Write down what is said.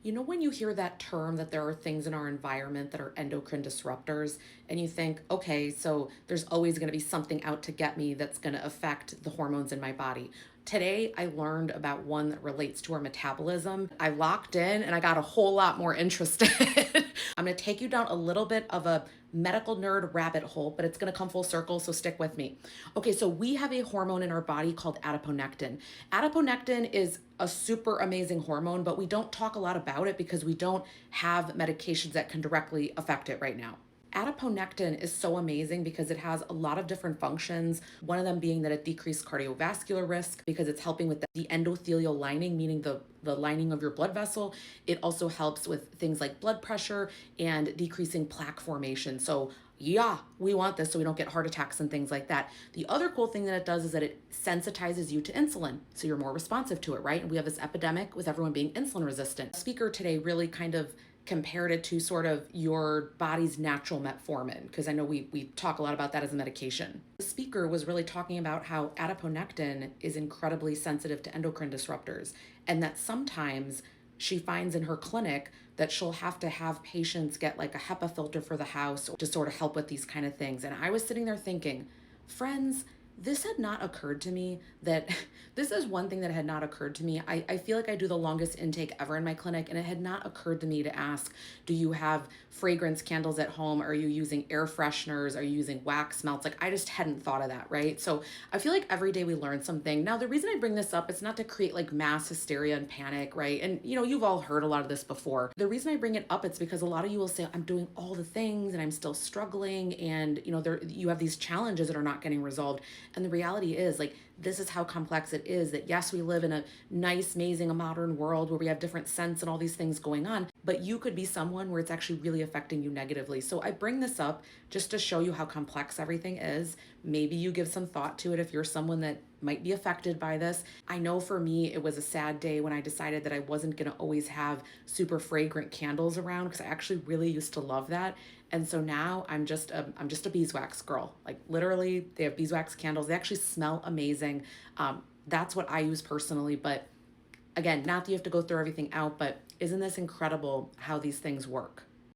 You know, when you hear that term that there are things in our environment that are endocrine disruptors, and you think, okay, so there's always going to be something out to get me that's going to affect the hormones in my body. Today, I learned about one that relates to our metabolism. I locked in and I got a whole lot more interested. I'm going to take you down a little bit of a medical nerd rabbit hole, but it's going to come full circle, so stick with me. Okay, so we have a hormone in our body called adiponectin. Adiponectin is a super amazing hormone, but we don't talk a lot about it because we don't have medications that can directly affect it right now. Adiponectin is so amazing because it has a lot of different functions. One of them being that it decreases cardiovascular risk because it's helping with the endothelial lining, meaning the lining of your blood vessel. It also helps with things like blood pressure and decreasing plaque formation. So yeah, we want this so we don't get heart attacks and things like that. The other cool thing that it does is that it sensitizes you to insulin, so you're more responsive to it, right? And we have this epidemic with everyone being insulin resistant. The speaker today really kind of compared it to sort of your body's natural metformin, because I know we talk a lot about that as a medication. The speaker was really talking about how adiponectin is incredibly sensitive to endocrine disruptors, and that sometimes she finds in her clinic that she'll have to have patients get like a HEPA filter for the house to sort of help with these kind of things. And I was sitting there thinking, friends, this had not occurred to me that this is one thing that had not occurred to me. I feel like I do the longest intake ever in my clinic, and it had not occurred to me to ask, do you have fragrance candles at home? Are you using air fresheners? Are you using wax melts? Like, I just hadn't thought of that, right? So I feel like every day we learn something. Now, the reason I bring this up, it's not to create like mass hysteria and panic, right? And you know, you've all heard a lot of this before. The reason I bring it up, it's because a lot of you will say, I'm doing all the things and I'm still struggling. And you know, you have these challenges that are not getting resolved. And the reality is, like, this is how complex it is. That yes, we live in a nice, amazing, a modern world where we have different scents and all these things going on, but you could be someone where it's actually really affecting you negatively. So I bring this up just to show you how complex everything is. Maybe you give some thought to it if you're someone that might be affected by this. I know for me, it was a sad day when I decided that I wasn't going to always have super fragrant candles around, because I actually really used to love that. And so now I'm just a beeswax girl. Like, literally, they have beeswax candles. They actually smell amazing. That's what I use personally. But again, not that you have to go through everything out, but isn't this incredible how these things work?